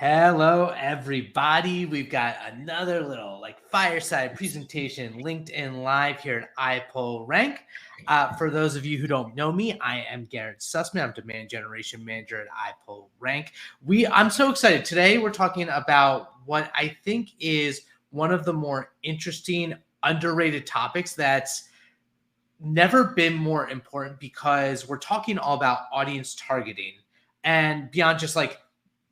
Hello, everybody. We've got another little fireside presentation LinkedIn Live here at iPullRank. For those of you who don't know me, I am Garrett Sussman. I'm Demand Generation Manager at iPullRank. I'm so excited. Today we're talking about what I think is one of the more interesting, underrated topics that's never been more important because we're talking all about audience targeting and beyond just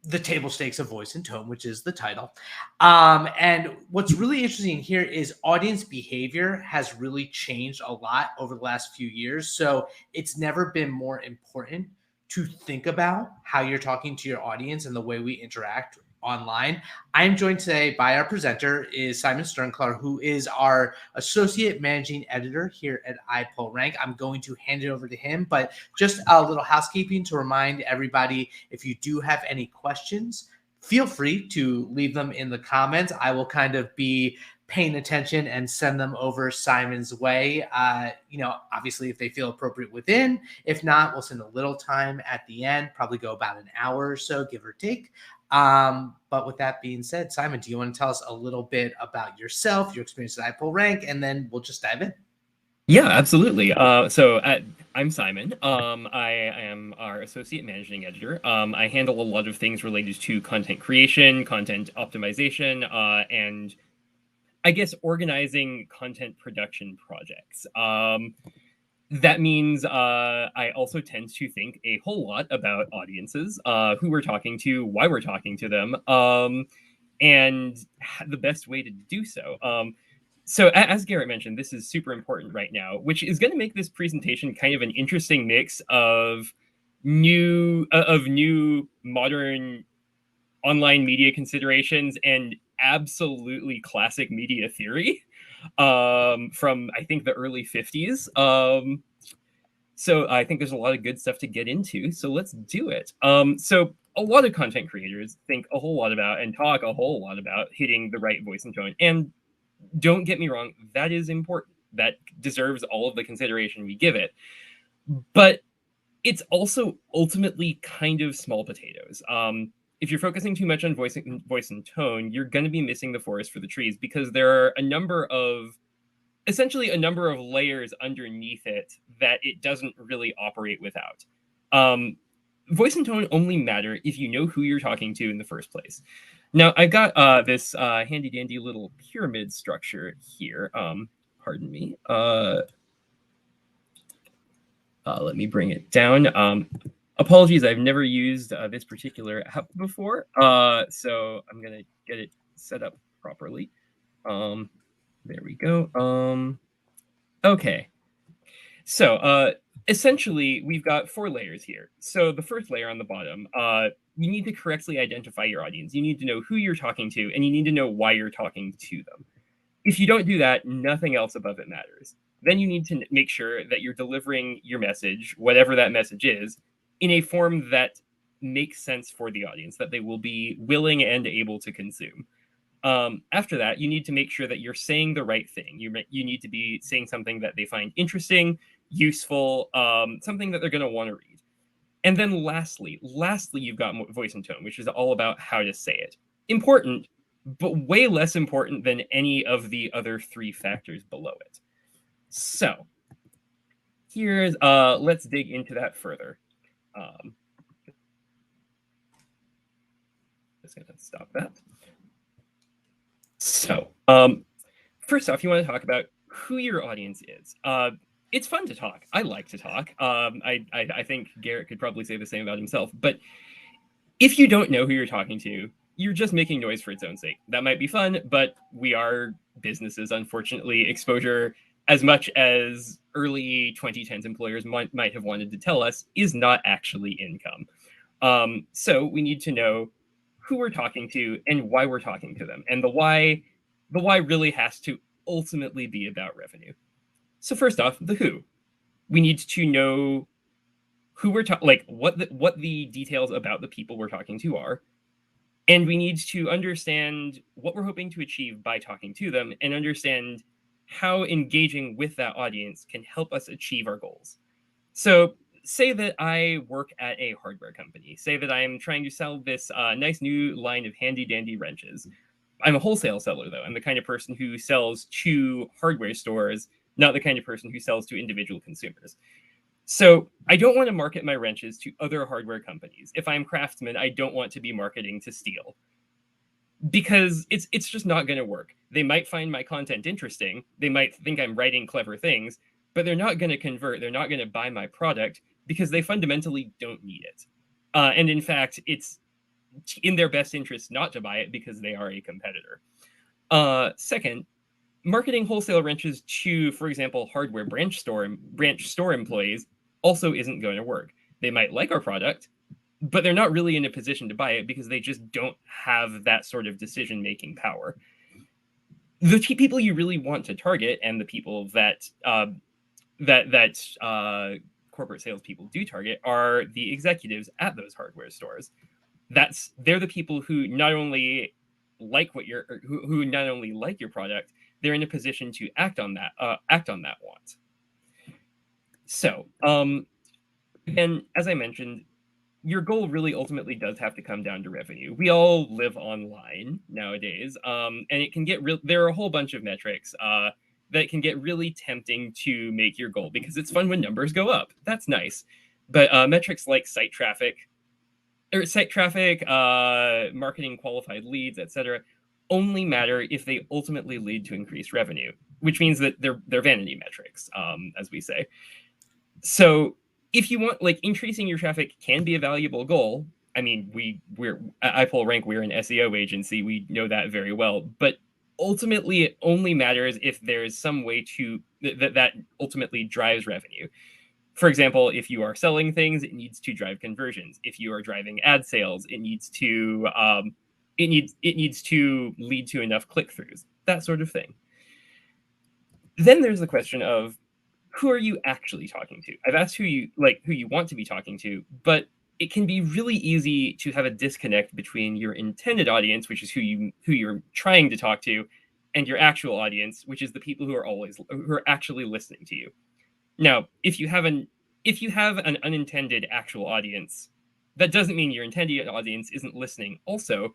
the table stakes of voice and tone, which is the title. And what's really interesting here is audience behavior has really changed a lot over the last few years. So it's never been more important to think about how you're talking to your audience and the way we interact online. I'm joined today by our presenter is Simon Sternklar, who is our associate managing editor here at iPullRank. I'm going to hand it over to him, but just a little housekeeping to remind everybody, if you do have any questions, feel free to leave them in the comments. I will kind of be paying attention and send them over Simon's way. Obviously if they feel appropriate within. If not, we'll send a little time at the end, probably go about an hour or so, give or take. But with that being said, Simon, do you want to tell us a little bit about yourself, your experience at iPullRank, and then we'll just dive in? Yeah, absolutely. I'm Simon. I am our associate managing editor. I handle a lot of things related to content creation, content optimization, and I guess organizing content production projects. That means I also tend to think a whole lot about audiences, who we're talking to, why we're talking to them, and the best way to do so. So as Garrett mentioned, this is super important right now, which is going to make this presentation kind of an interesting mix of new modern online media considerations and absolutely classic media theory from I think the early 50s. So I think there's a lot of good stuff to get into. So let's do it. So a lot of content creators think a whole lot about and talk a whole lot about hitting the right voice and tone. And don't get me wrong, that is important. That deserves all of the consideration we give it. But it's also ultimately kind of small potatoes. If you're focusing too much on voice and tone, you're going to be missing the forest for the trees, because there are essentially a number of layers underneath it that it doesn't really operate without. Voice and tone only matter if you know who you're talking to in the first place. Now, I've got this handy dandy little pyramid structure here. Pardon me. Let me bring it down. Apologies, I've never used this particular app before, so I'm going to get it set up properly. There we go. Okay. So essentially, we've got 4 layers here. So the first layer on the bottom, you need to correctly identify your audience. You need to know who you're talking to, and you need to know why you're talking to them. If you don't do that, nothing else above it matters. Then you need to make sure that you're delivering your message, whatever that message is, in a form that makes sense for the audience, that they will be willing and able to consume. After that, you need to make sure that you're saying the right thing. You need to be saying something that they find interesting, useful, something that they're going to want to read. And then lastly, you've got voice and tone, which is all about how to say it. Important, but way less important than any of the other 3 factors below it. So here's, let's dig into that further. Just gonna stop that. So first off, you want to talk about who your audience is. It's fun to talk. I like to talk. I think Garrett could probably say the same about himself. But if you don't know who you're talking to, you're just making noise for its own sake. That might be fun, but we are businesses, unfortunately. Exposure, as much as early 2010s employers might have wanted to tell us, is not actually income. So we need to know who we're talking to and why we're talking to them. And the why really has to ultimately be about revenue. So first off, the who. We need to know who we're talking, what the details about the people we're talking to are. And we need to understand what we're hoping to achieve by talking to them, and understand how engaging with that audience can help us achieve our goals. So say that I work at a hardware company. Say that I'm trying to sell this nice new line of handy dandy wrenches. I'm a wholesale seller, though. I'm the kind of person who sells to hardware stores, not the kind of person who sells to individual consumers. So I don't want to market my wrenches to other hardware companies. If I'm Craftsman, I don't want to be marketing to Steel, because it's just not going to work. They might find my content interesting. They might think I'm writing clever things, but they're not going to convert. They're not going to buy my product because they fundamentally don't need it. And in fact, it's in their best interest not to buy it because they are a competitor. Second, marketing wholesale wrenches to, for example, hardware branch store employees also isn't going to work. They might like our product, but they're not really in a position to buy it because they just don't have that sort of decision-making power. The people you really want to target, and the people that corporate salespeople do target, are the executives at those hardware stores. They're the people who not only like who not only like your product, they're in a position to act on that want. So, and as I mentioned, your goal really ultimately does have to come down to revenue. We all live online nowadays, and it can get real. There are a whole bunch of metrics that can get really tempting to make your goal, because it's fun when numbers go up. That's nice, but metrics like site traffic, marketing qualified leads, etc., only matter if they ultimately lead to increased revenue, which means that they're vanity metrics, as we say. So if you want, like, increasing your traffic can be a valuable goal. I mean, we're at iPullRank, we're an SEO agency. We know that very well. But ultimately, it only matters if there's some way to that ultimately drives revenue. For example, if you are selling things, it needs to drive conversions. If you are driving ad sales, it needs to lead to enough click-throughs, that sort of thing. Then there's the question of, who are you actually talking to? I've asked who you want to be talking to, but it can be really easy to have a disconnect between your intended audience, which is who you're trying to talk to, and your actual audience, which is the people who are actually listening to you. Now, if you have an unintended actual audience, that doesn't mean your intended audience isn't listening. Also,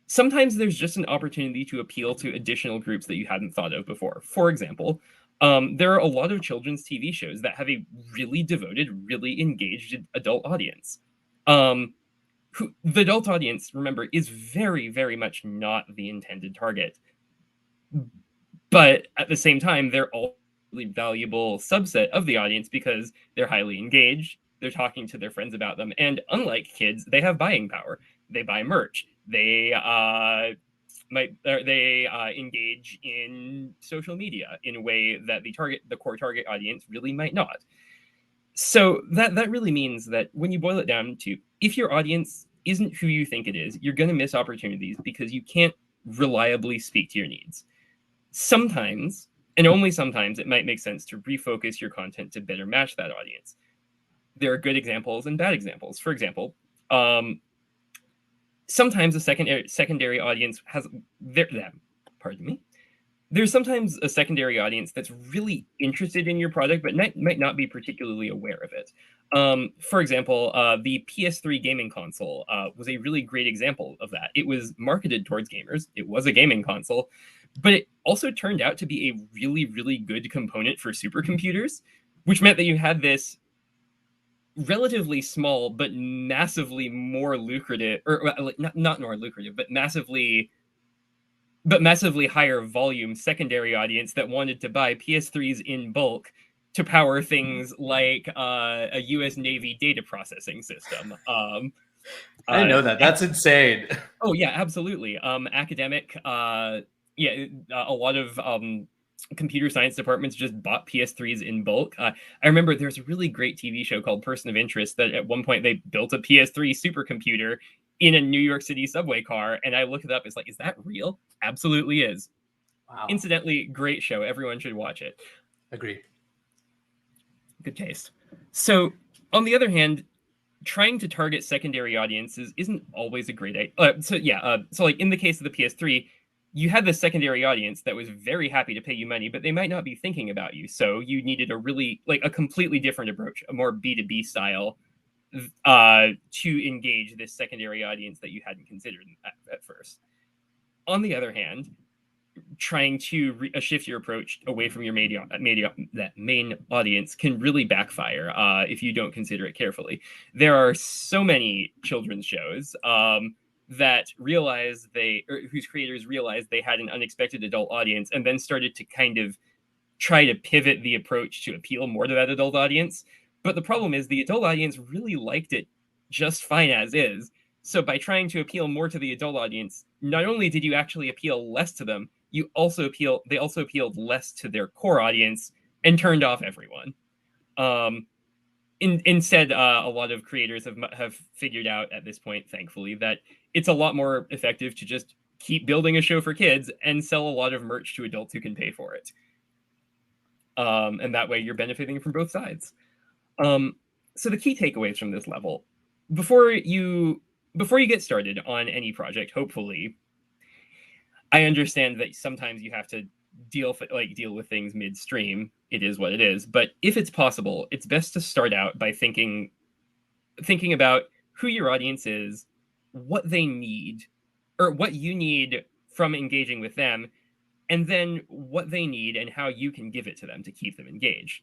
sometimes there's just an opportunity to appeal to additional groups that you hadn't thought of before. For example, there are a lot of children's TV shows that have a really devoted, really engaged adult audience. The adult audience, remember, is very, very much not the intended target. But at the same time, they're all really valuable subset of the audience because they're highly engaged. They're talking to their friends about them. And unlike kids, they have buying power. They buy merch. They engage in social media in a way that the core target audience really might not. So that really means that when you boil it down to, if your audience isn't who you think it is, you're going to miss opportunities because you can't reliably speak to your needs. Sometimes, and only sometimes, it might make sense to refocus your content to better match that audience. There are good examples and bad examples. For example, sometimes a secondary audience has there's sometimes a secondary audience that's really interested in your product, but might not be particularly aware of it. For example, the PS3 gaming console was a really great example of that. It was marketed towards gamers. It was a gaming console, but it also turned out to be a really, really good component for supercomputers, which meant that you had this relatively small but massively more lucrative, or not more lucrative, but massively higher volume secondary audience that wanted to buy PS3s in bulk to power things like a U.S. Navy data processing system. I know that. That's insane. Oh yeah, absolutely. Academic, a lot of computer science departments just bought PS3s in bulk. I remember there's a really great TV show called Person of Interest that at one point they built a PS3 supercomputer in a New York City subway car, and I looked it up. It's like, is that real? Absolutely is. Wow. Incidentally, great show. Everyone should watch it. Agree. Good taste. So, on the other hand, trying to target secondary audiences isn't always a great idea. So like in the case of the PS3, you had this secondary audience that was very happy to pay you money, but they might not be thinking about you. So you needed a really like a completely different approach, a more B2B style, to engage this secondary audience that you hadn't considered at first. On the other hand, trying to shift your approach away from your that main audience can really backfire if you don't consider it carefully. There are so many children's shows that realize whose creators realized they had an unexpected adult audience and then started to kind of try to pivot the approach to appeal more to that adult audience. But the problem is the adult audience really liked it just fine as is. So by trying to appeal more to the adult audience, not only did you actually appeal less to them, they also appealed less to their core audience and turned off everyone. Instead, a lot of creators have figured out at this point, thankfully, that it's a lot more effective to just keep building a show for kids and sell a lot of merch to adults who can pay for it. And that way you're benefiting from both sides. So the key takeaways from this level, before you get started on any project, hopefully, I understand that sometimes you have to deal with things midstream. It is what it is. But if it's possible, it's best to start out by thinking about who your audience is, what they need, or what you need from engaging with them, and then what they need and how you can give it to them to keep them engaged.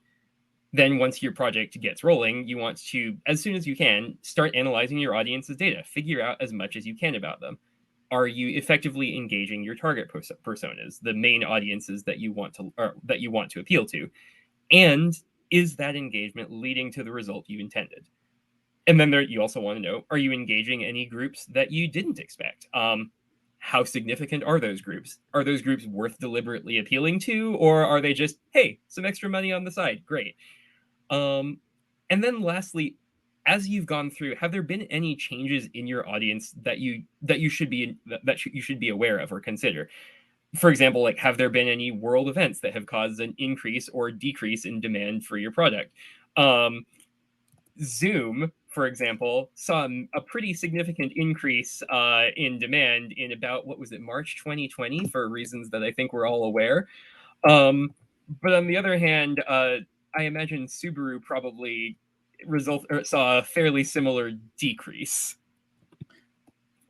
Then once your project gets rolling, you want to, as soon as you can, start analyzing your audience's data. Figure out as much as you can about them. Are you effectively engaging your target personas, the main audiences that you want to appeal to? And is that engagement leading to the result you intended? And then you also want to know, are you engaging any groups that you didn't expect? How significant are those groups? Are those groups worth deliberately appealing to, or are they just, hey, some extra money on the side? Great. And then lastly, as you've gone through, have there been any changes in your audience that you should be aware of or consider? For example, like, have there been any world events that have caused an increase or decrease in demand for your product? Zoom, for example, saw a pretty significant increase in demand in about, March 2020, for reasons that I think we're all aware. But on the other hand, I imagine Subaru probably saw a fairly similar decrease.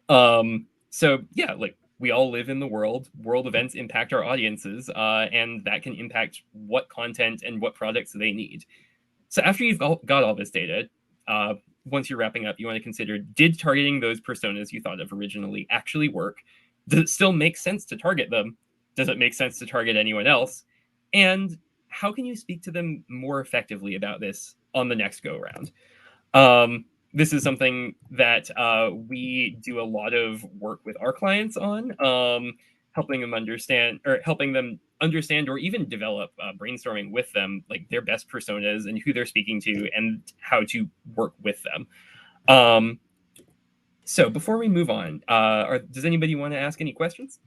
So yeah, like, we all live in the world. World events impact our audiences, and that can impact what content and what products they need. So after you've got all this data, once you're wrapping up, you want to consider, did targeting those personas you thought of originally actually work? Does it still make sense to target them? Does it make sense to target anyone else? And how can you speak to them more effectively about this on the next go round? This is something that we do a lot of work with our clients on, helping them understand or even develop, brainstorming with them, like, their best personas and who they're speaking to and how to work with them. So before we move on, does anybody want to ask any questions?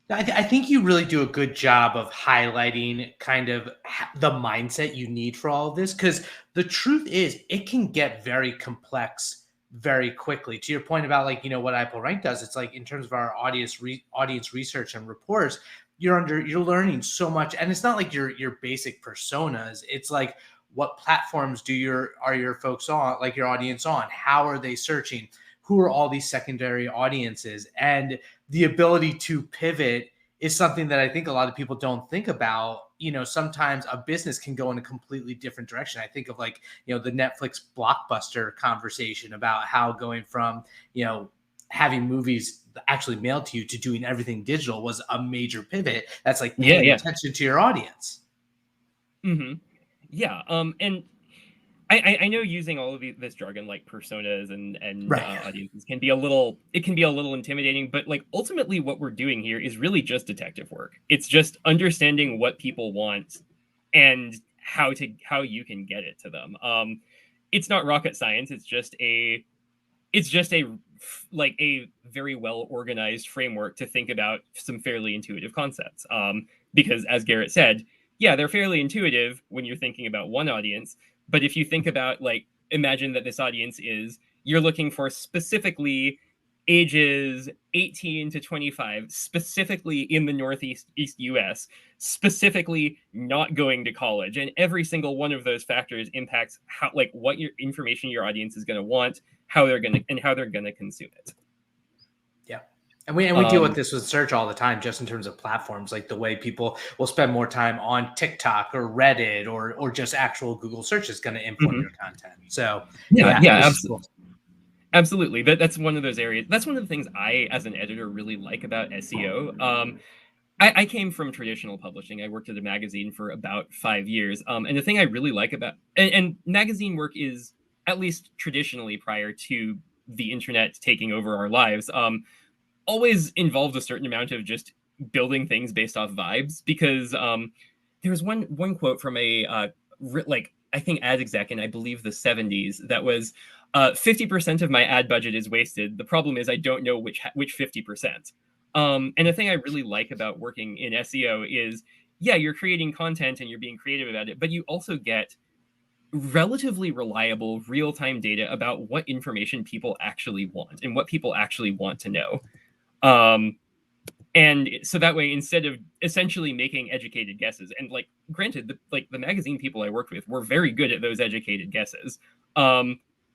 I think you really do a good job of highlighting kind of the mindset you need for all of this, because the truth is it can get very complex very quickly. To your point about, like, what iPullRank does, it's like, in terms of our audience research and reports, you're learning so much, and it's not like your basic personas. It's like, what platforms are your folks on, like your audience on? How are they searching? Who are all these secondary audiences? And the ability to pivot is something that I think a lot of people don't think about. Sometimes a business can go in a completely different direction. I think of, like, the Netflix Blockbuster conversation about how going from, having movies actually mailed to you to doing everything digital was a major pivot. That's like paying attention to your audience. Mm-hmm. Yeah. And I know using all of this jargon, like personas and Right. audiences, can be a little intimidating, but, like, ultimately what we're doing here is really just detective work. It's just understanding what people want and how you can get it to them. It's not rocket science. It's just a very well organized framework to think about some fairly intuitive concepts. Because, as Garrett said, yeah, they're fairly intuitive when you're thinking about one audience. But if you think about, like, imagine that this audience you're looking for specifically ages 18 to 25, specifically in the Northeast US, specifically not going to college. And every single one of those factors impacts how, like, what your information your audience is going to want, how they're going to consume it. Yeah. And we deal with this with search all the time, just in terms of platforms, like the way people will spend more time on TikTok or Reddit or just actual Google search is going to inform your content. So absolutely. Absolutely. That's one of those areas. That's one of the things I, as an editor, really like about SEO. I came from traditional publishing. I worked at a magazine for about 5 years. And the thing I really like about and magazine work is, at least traditionally prior to the internet taking over our lives, always involved a certain amount of just building things based off vibes. Because there's one quote from a I think ad exec in, I believe, the 70s that was 50% of my ad budget is wasted. The problem is I don't know which 50%. And the thing I really like about working in SEO is, yeah, you're creating content and you're being creative about it, but you also get relatively reliable real-time data about what information people actually want and what people actually want to know. And so that way, instead of essentially making educated guesses, and like, granted, the magazine people I worked with were very good at those educated guesses.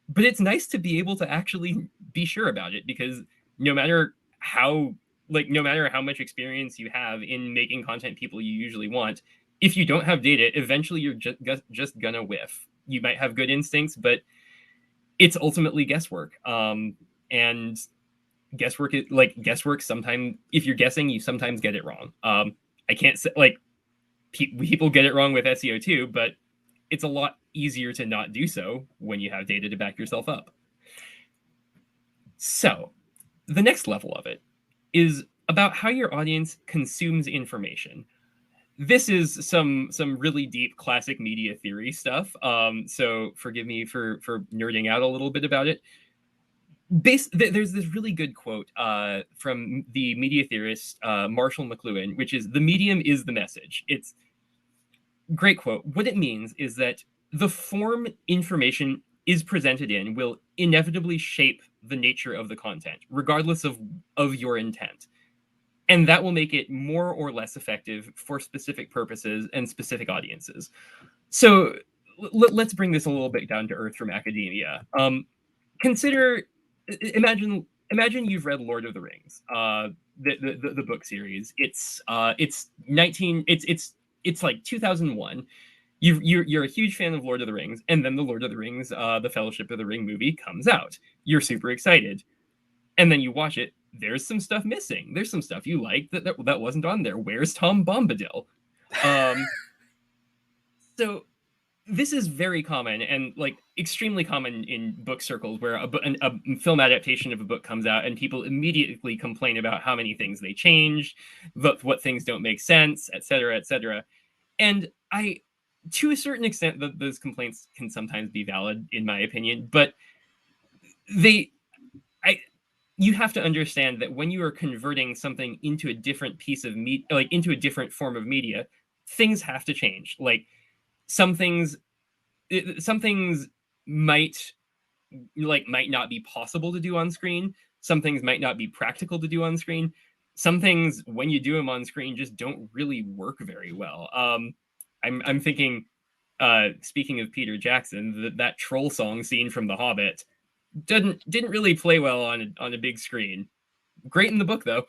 But it's nice to be able to actually be sure about it, because no matter how much experience you have in making content people you usually want, if you don't have data, eventually you're just gonna whiff. You might have good instincts, but it's ultimately guesswork. And guesswork sometimes, if you're guessing, you sometimes get it wrong. I can't say, like, people get it wrong with SEO too, but it's a lot easier to not do so when you have data to back yourself up. So the next level of it is about how your audience consumes information. This is some really deep classic media theory stuff. So forgive me for nerding out a little bit about it. There's this really good quote from the media theorist Marshall McLuhan, which is, "The medium is the message." It's a great quote. What it means is that the form information is presented in will inevitably shape the nature of the content, regardless of your intent. And that will make it more or less effective for specific purposes and specific audiences. So let's bring this a little bit down to earth from academia. Imagine you've read Lord of the Rings, the book series. It's like 2001. You're a huge fan of Lord of the Rings, and then the Lord of the Rings, the Fellowship of the Ring movie comes out. You're super excited, and then you watch it. There's some stuff missing. There's some stuff you like that wasn't on there. Where's Tom Bombadil? So this is very common, and like extremely common in book circles, where a film adaptation of a book comes out and people immediately complain about how many things they changed, what things don't make sense, etc., etc. And to a certain extent, those complaints can sometimes be valid, in my opinion, but you have to understand that when you are converting something into a different piece of media, like into a different form of media, things have to change. Like, some things might not be possible to do on screen. Some things might not be practical to do on screen. Some things, when you do them on screen, just don't really work very well. I'm thinking, speaking of Peter Jackson, that troll song scene from The Hobbit didn't really play well on a big screen. Great in the book though.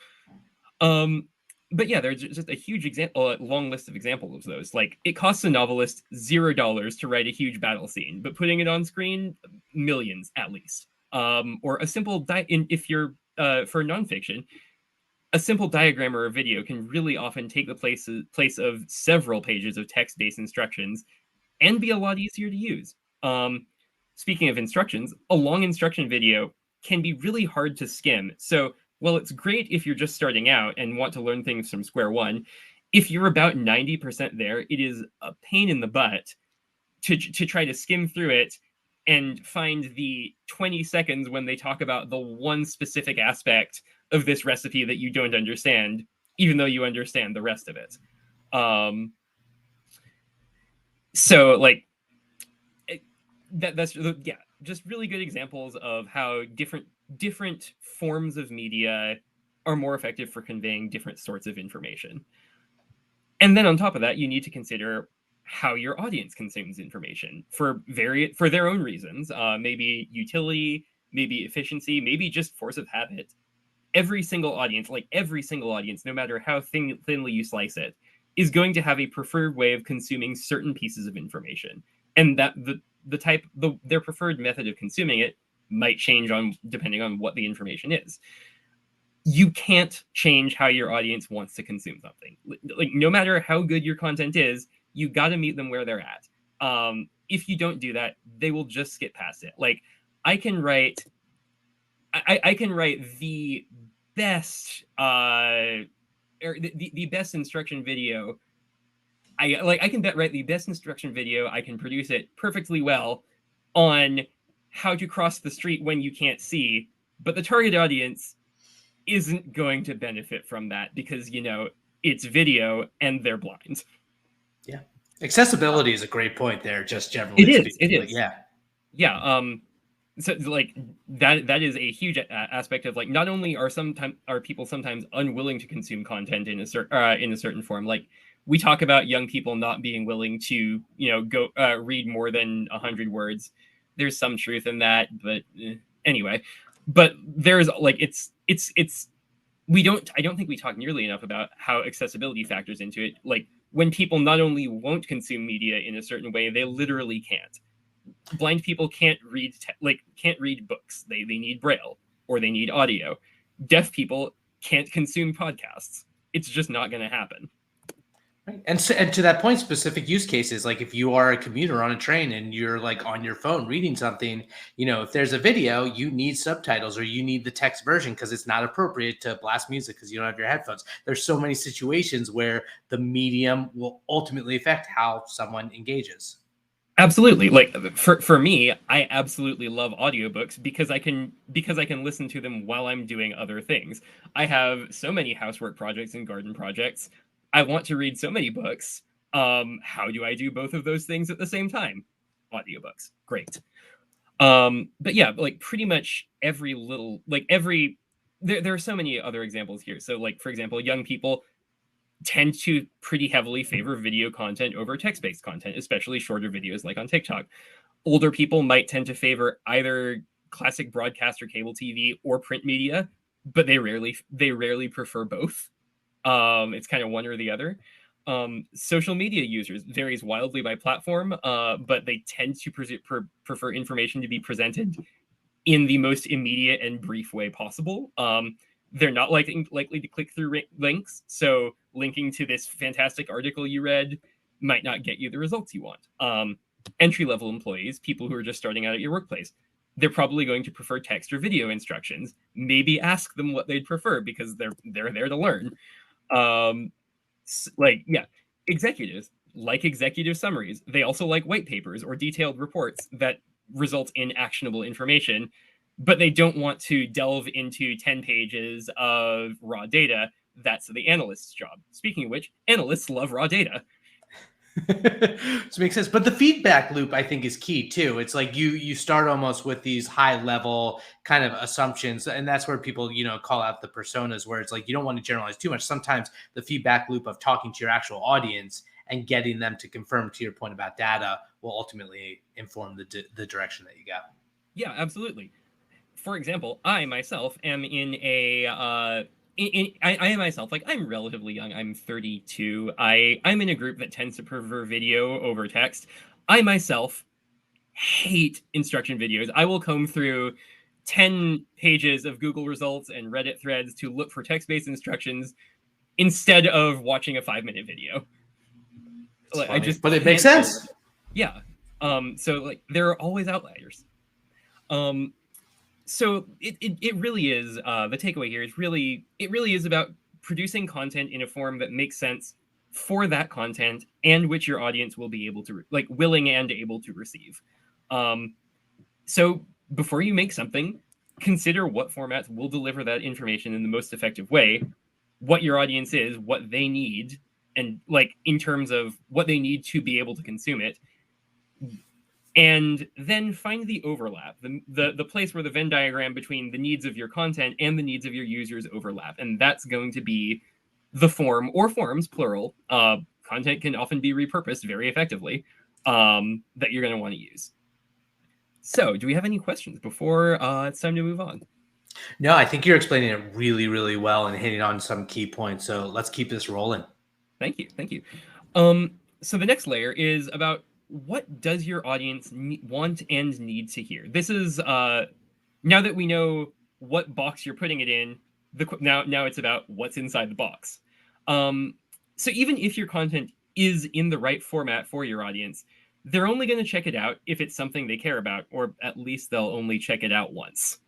But yeah, there's just a huge long list of examples of those. Like, it costs a novelist $0 to write a huge battle scene, but putting it on screen, millions at least. Or a simple if you're for nonfiction, a simple diagram or a video can really often take the place of several pages of text-based instructions and be a lot easier to use. Speaking of instructions, a long instruction video can be really hard to skim. So while it's great if you're just starting out and want to learn things from square one, if you're about 90% there, it is a pain in the butt to try to skim through it and find the 20 seconds when they talk about the one specific aspect of this recipe that you don't understand, even though you understand the rest of it. So like, that's just really good examples of how different different forms of media are more effective for conveying different sorts of information. And then on top of that, you need to consider how your audience consumes information for their own reasons, maybe utility, maybe efficiency, maybe just force of habit. Every single audience, no matter how thinly you slice it, is going to have a preferred way of consuming certain pieces of information, and that their preferred method of consuming it might change depending on what the information is. You can't change how your audience wants to consume something. Like, no matter how good your content is, you got to meet them where they're at. If you don't do that, they will just skip past it. Like, I can write the best the best instruction video. I can write the best instruction video. I can produce it perfectly well on how to cross the street when you can't see, but the target audience isn't going to benefit from that because, it's video and they're blind. Yeah. Accessibility is a great point there, just generally speaking. It is. Like, yeah. Yeah. So like that is a huge aspect of, like, not only are people sometimes unwilling to consume content in a certain form. Like, we talk about young people not being willing to, go read more than 100 words. There's some truth in that, but anyway. But there's like I don't think we talk nearly enough about how accessibility factors into it. Like, when people not only won't consume media in a certain way, they literally can't. Blind people can't read books. They need Braille or they need audio. Deaf people can't consume podcasts. It's just not going to happen. Right. And to that point, specific use cases, like if you are a commuter on a train and you're like on your phone reading something, if there's a video, you need subtitles or you need the text version because it's not appropriate to blast music because you don't have your headphones. There's so many situations where the medium will ultimately affect how someone engages. Absolutely. Like, for me, I absolutely love audiobooks because I can listen to them while I'm doing other things. I have so many housework projects and garden projects. I want to read so many books. How do I do both of those things at the same time? Audiobooks. Great. But yeah, like, pretty much there are so many other examples here. So, like, for example, young people tend to pretty heavily favor video content over text-based content, especially shorter videos like on TikTok. Older people might tend to favor either classic broadcast or cable TV or print media, but they rarely prefer both. It's kind of one or the other. Social media users varies wildly by platform, but they tend to prefer information to be presented in the most immediate and brief way possible. They're not likely to click through links, so linking to this fantastic article you read might not get you the results you want. Entry-level employees, people who are just starting out at your workplace, they're probably going to prefer text or video instructions. Maybe ask them what they'd prefer because they're there to learn. Executives like executive summaries. They also like white papers or detailed reports that result in actionable information, but they don't want to delve into 10 pages of raw data. That's the analyst's job. Speaking of which, analysts love raw data. This makes sense. But the feedback loop, I think, is key too. It's like you start almost with these high level kind of assumptions, and that's where people, call out the personas, where it's like you don't want to generalize too much. Sometimes the feedback loop of talking to your actual audience and getting them to confirm, to your point about data, will ultimately inform the direction that you go. Yeah, absolutely. For example, I myself am in a I myself, like, I'm relatively young. I'm 32. I'm in a group that tends to prefer video over text. I myself hate instruction videos. I will comb through 10 pages of Google results and Reddit threads to look for text-based instructions instead of watching a 5-minute video. But it makes sense. Yeah. So, like, there are always outliers. So it really is, the takeaway here is it really is about producing content in a form that makes sense for that content and which your audience will be able to willing and able to receive. So before you make something, consider what formats will deliver that information in the most effective way, what your audience is, what they need, and in terms of what they need to be able to consume it. and then find the overlap, the place where the Venn diagram between the needs of your content and the needs of your users overlap. And that's going to be the form or forms, plural. Content can often be repurposed very effectively that you're going to want to use. So do we have any questions before it's time to move on? No, I think you're explaining it really, really well and hitting on some key points. So let's keep this rolling. Thank you. Thank you. So the next layer is about what does your audience want and need to hear? This is now that we know what box you're putting it in, now it's about what's inside the box. So even if your content is in the right format for your audience, they're only going to check it out if it's something they care about, or at least they'll only check it out once.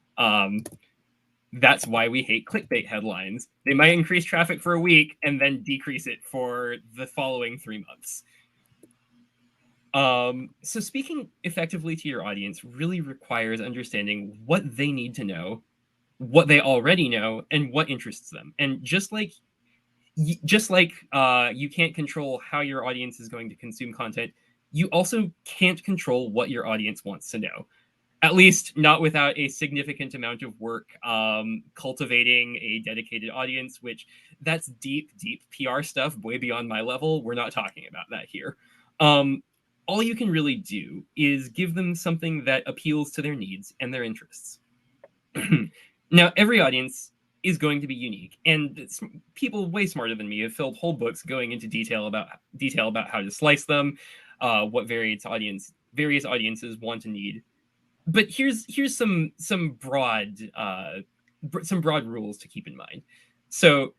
That's why we hate clickbait headlines. They might increase traffic for a week and then decrease it for the following 3 months. So speaking effectively to your audience really requires understanding what they need to know, what they already know, and what interests them. And just like you can't control how your audience is going to consume content, you also can't control what your audience wants to know. At least not without a significant amount of work cultivating a dedicated audience, which that's deep PR stuff, way beyond my level. We're not talking about that here. All you can really do is give them something that appeals to their needs and their interests. Now, every audience is going to be unique, and people way smarter than me have filled whole books going into detail about how to slice them, what various audiences want and need. But here's some broad rules to keep in mind. So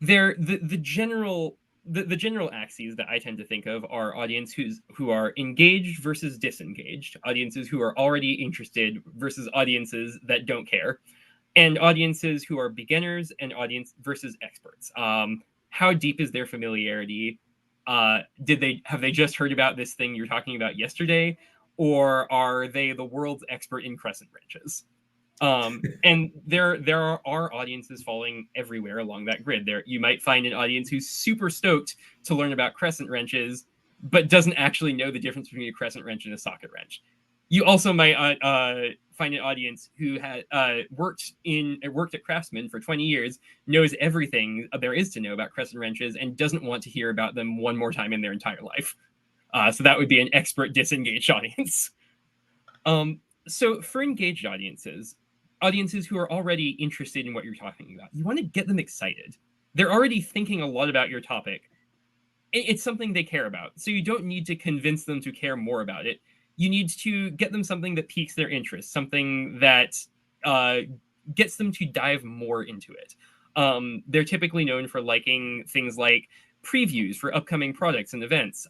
the general axes that I tend to think of are audiences who are engaged versus disengaged, audiences who are already interested versus audiences that don't care, and audiences who are beginners and audience versus experts. How deep is their familiarity? Have they just heard about this thing you're talking about yesterday? Or are they the world's expert in crescent wrenches? And there are audiences falling everywhere along that grid. There, you might find an audience who's super stoked to learn about crescent wrenches, but doesn't actually know the difference between a crescent wrench and a socket wrench. You also might find an audience who had worked at Craftsman for 20 years, knows everything there is to know about crescent wrenches, and doesn't want to hear about them one more time in their entire life. So that would be an expert disengaged audience. So for engaged audiences who are already interested in what you're talking about, you want to get them excited. They're already thinking a lot about your topic. It's something they care about. So you don't need to convince them to care more about it. You need to get them something that piques their interest, something that gets them to dive more into it. They're typically known for liking things like previews for upcoming products and events,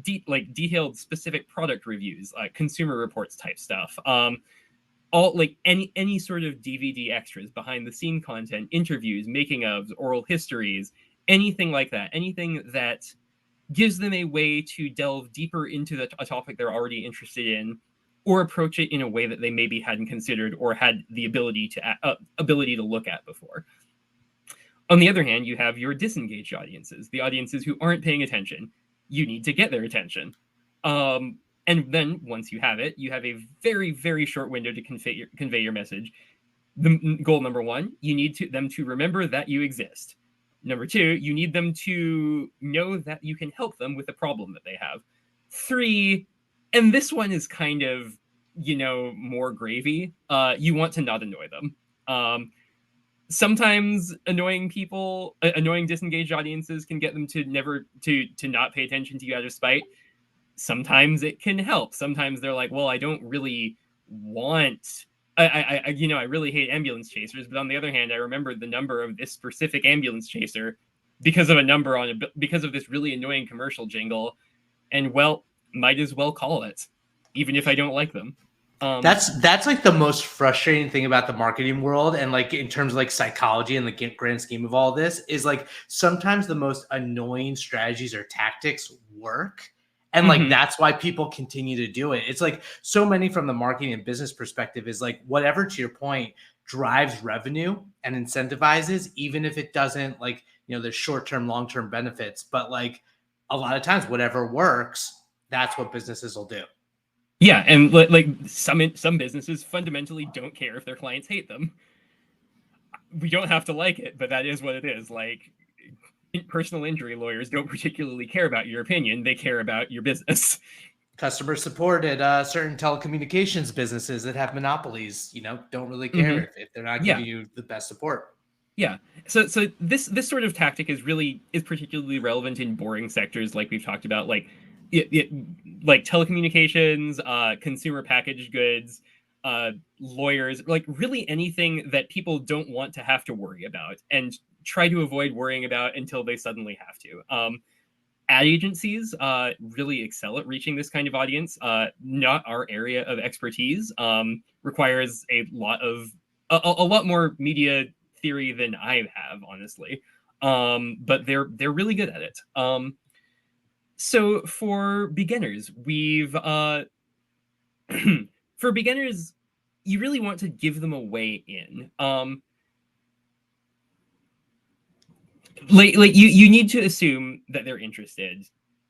detailed specific product reviews, consumer reports type stuff, all like any sort of DVD extras, behind the scene content, interviews, making ofs, oral histories, anything like that, anything that gives them a way to delve deeper into a topic they're already interested in, or approach it in a way that they maybe hadn't considered or had the ability to look at before. On the other hand, you have your disengaged audiences, the audiences who aren't paying attention. You need to get their attention. And then once you have it, you have a very, very short window to convey your message. The goal number one, you need them to remember that you exist. Number two, you need them to know that you can help them with the problem that they have. 3, and this one is kind of, more gravy. You want to not annoy them. Sometimes annoying disengaged audiences can get them to not pay attention to you out of spite. Sometimes it can help. Sometimes they're like, well, I don't really want, I really hate ambulance chasers, but on the other hand, I remember the number of this specific ambulance chaser because of this really annoying commercial jingle, and well, might as well call it, even if I don't like them. That's like the most frustrating thing about the marketing world, and like in terms of like psychology and the grand scheme of all this, is like sometimes the most annoying strategies or tactics work. And like, that's why people continue to do it. It's like so many from the marketing and business perspective is like whatever, to your point, drives revenue and incentivizes, even if it doesn't, like, there's short-term, long-term benefits. But like a lot of times, whatever works, that's what businesses will do. Yeah, and like some businesses fundamentally don't care if their clients hate them. We don't have to like it, but that is what it is. Like, personal injury lawyers don't particularly care about your opinion; they care about your business. Customer support at certain telecommunications businesses that have monopolies, don't really care Mm-hmm. if they're not Yeah, giving you the best support. yeah. So this sort of tactic is particularly relevant in boring sectors like we've talked about, like like telecommunications, consumer packaged goods, lawyers, like really anything that people don't want to have to worry about and try to avoid worrying about until they suddenly have to. Ad agencies really excel at reaching this kind of audience. Not our area of expertise. Requires a lot more media theory than I have, honestly. But they're really good at it. So for beginners, we've for beginners, you really want to give them a way in. Like you need to assume that they're interested,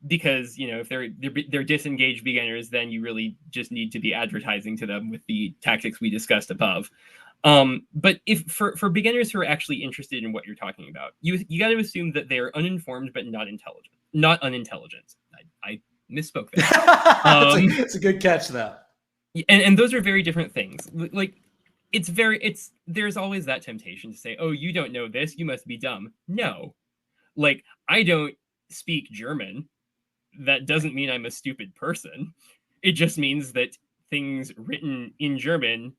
because if they're disengaged beginners, then you really just need to be advertising to them with the tactics we discussed above. But if for beginners who are actually interested in what you're talking about, you got to assume that they're uninformed but not unintelligent. I misspoke there. It's a good catch, though. And those are very different things. Like, there's always that temptation to say, oh, you don't know this, you must be dumb. No, like, I don't speak German. That doesn't mean I'm a stupid person. It just means that things written in German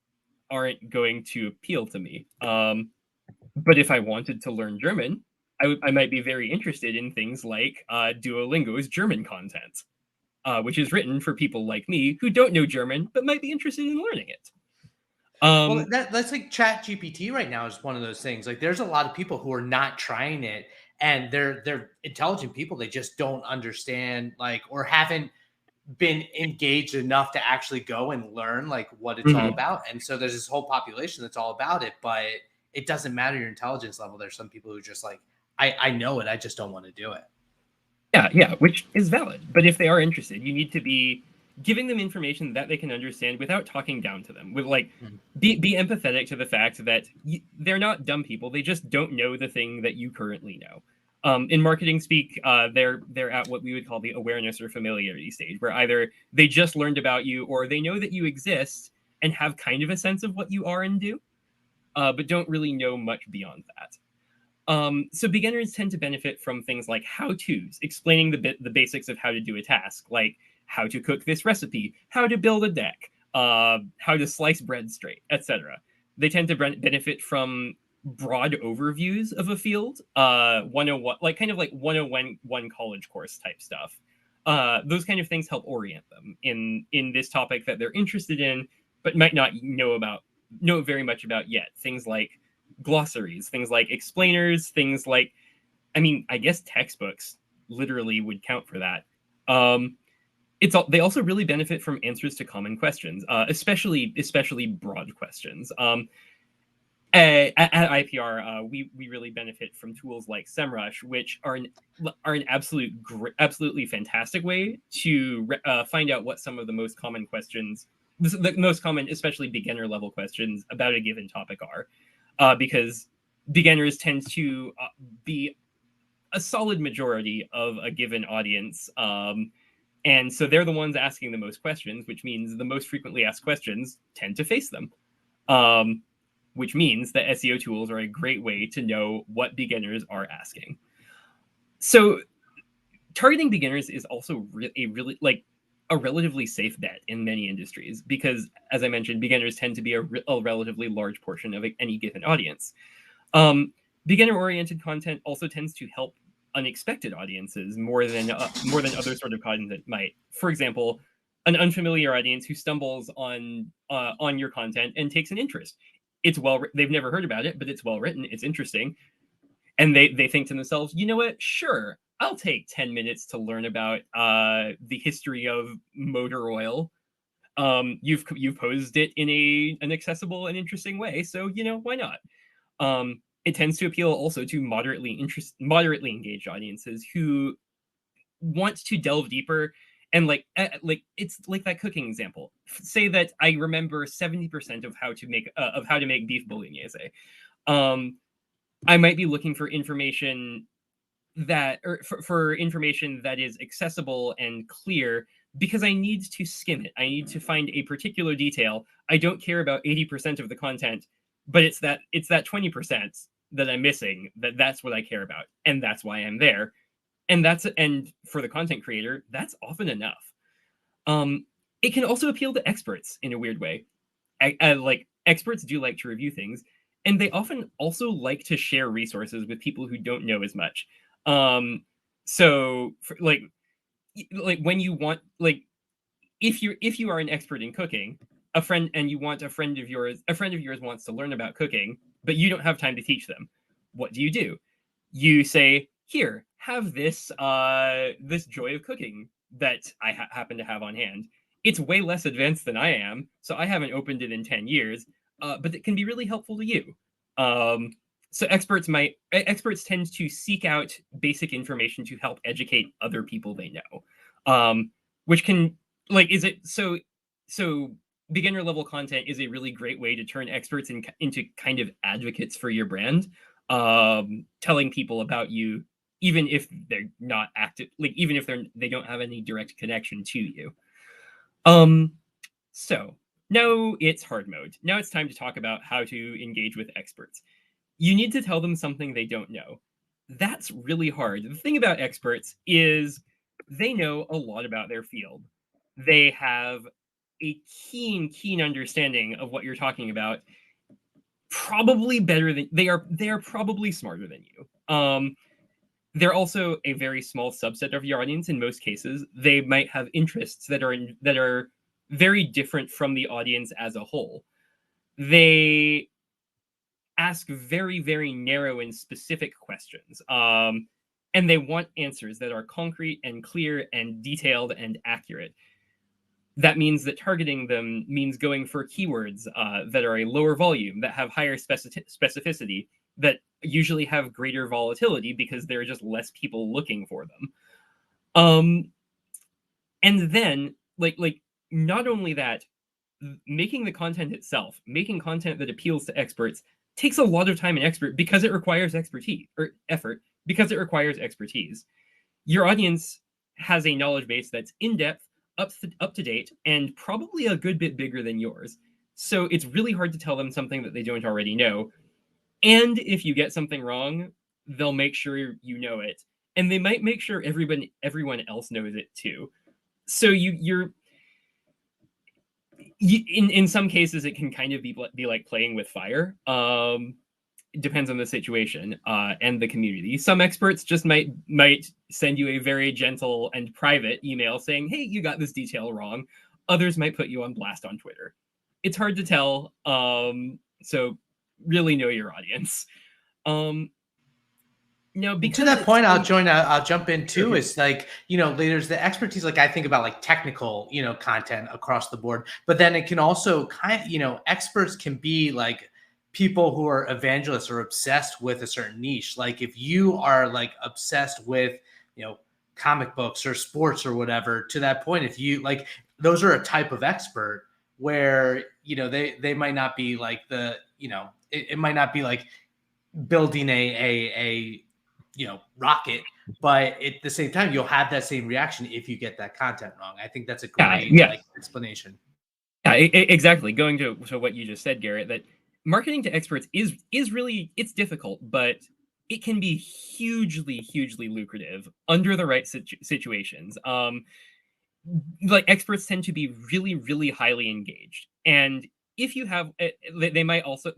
aren't going to appeal to me. But if I wanted to learn German, I might be very interested in things like Duolingo's German content, which is written for people like me who don't know German but might be interested in learning it. Well, that's like Chat GPT right now is one of those things. Like, there's a lot of people who are not trying it, and they're intelligent people. They just don't understand, like, or haven't been engaged enough to actually go and learn like what it's all about. And so there's this whole population that's all about it, but it doesn't matter your intelligence level. There's some people who just like, I know it, I just don't want to do it. Yeah, which is valid. But if they are interested, you need to be giving them information that they can understand without talking down to them. With like, be empathetic to the fact that they're not dumb people. They just don't know the thing that you currently know. In marketing speak, they're at what we would call the awareness or familiarity stage, where either they just learned about you or they know that you exist and have kind of a sense of what you are and do, but don't really know much beyond that. So beginners tend to benefit from things like how-tos, explaining the basics of how to do a task, like how to cook this recipe, how to build a deck, how to slice bread straight, etc. They tend to benefit from broad overviews of a field, 101, like kind of like 101 college course type stuff. Those kind of things help orient them in this topic that they're interested in, but might not know very much about yet. Things like glossaries, things like explainers, things like, I mean, I guess textbooks literally would count for that. They also really benefit from answers to common questions, especially broad questions. At IPR, we really benefit from tools like SEMrush, which are an absolutely fantastic way to find out what some of the most common questions, the most common, especially beginner level questions about a given topic are. Because beginners tend to be a solid majority of a given audience. And so they're the ones asking the most questions, which means the most frequently asked questions tend to face them. Which means that SEO tools are a great way to know what beginners are asking. So targeting beginners is also a relatively safe bet in many industries, because, as I mentioned, beginners tend to be a relatively large portion of any given audience. Beginner-oriented content also tends to help unexpected audiences more than other sort of content might. For example, an unfamiliar audience who stumbles on your content and takes an interest. They've never heard about it, but it's well written, it's interesting, and they think to themselves, you know what? Sure, I'll take 10 minutes to learn about the history of motor oil. You've posed it in an accessible and interesting way, so why not? It tends to appeal also to moderately engaged audiences who want to delve deeper And like it's like that cooking example. Say that I remember 70% of how to make beef bolognese. I might be looking for information for information that is accessible and clear, because I need to skim it. I need to find a particular detail. I don't care about 80% of the content, but it's that 20% that I'm missing. That's what I care about, and that's why I'm there. And for the content creator, that's often enough. It can also appeal to experts in a weird way. Like experts do like to review things, and they often also like to share resources with people who don't know as much. So like when you want, like, if you are an expert in cooking, a friend of yours wants to learn about cooking, but you don't have time to teach them. What do? You say, here, have this joy of cooking that I happen to have on hand. It's way less advanced than I am, so I haven't opened it in 10 years, but it can be really helpful to you. So experts tend to seek out basic information to help educate other people they know, which can, like, is it so beginner level content is a really great way to turn experts into kind of advocates for your brand, telling people about you, even if they're not active, like even if they don't have any direct connection to you. So now it's hard mode. Now it's time to talk about how to engage with experts. You need to tell them something they don't know. That's really hard. The thing about experts is they know a lot about their field. They have a keen understanding of what you're talking about. Probably better than they are probably smarter than you. They're also a very small subset of your audience in most cases. They might have interests that are very different from the audience as a whole. They ask very, very narrow and specific questions. And they want answers that are concrete and clear and detailed and accurate. That means that targeting them means going for keywords that are a lower volume, that have higher specificity, that usually have greater volatility because there are just less people looking for them. And then, like not only that, making the content itself, making content that appeals to experts, takes a lot of time and effort because it requires expertise. Your audience has a knowledge base that's in depth, up to date, and probably a good bit bigger than yours. So it's really hard to tell them something that they don't already know. And if you get something wrong, they'll make sure you know it, and they might make sure everyone else knows it too. So in some cases it can kind of be like playing with fire. It depends on the situation and the community. Some experts just might send you a very gentle and private email saying, hey, you got this detail wrong. Others might put you on blast on Twitter. It's hard to tell. So really know your audience. Now, because to that point, I'll jump in too. Okay. It's like, there's the expertise, like I think about like technical, content across the board, but then it can also experts can be like people who are evangelists or obsessed with a certain niche. Like if you are like obsessed with, comic books or sports or whatever, to that point, if you like, those are a type of expert where, they might not be like it might not be like building a rocket, but at the same time, you'll have that same reaction if you get that content wrong. I think that's a great explanation. Yeah, exactly. Going to what you just said, Garrett, that marketing to experts is really, it's difficult, but it can be hugely lucrative under the right situations. Like experts tend to be really highly engaged, and if you have,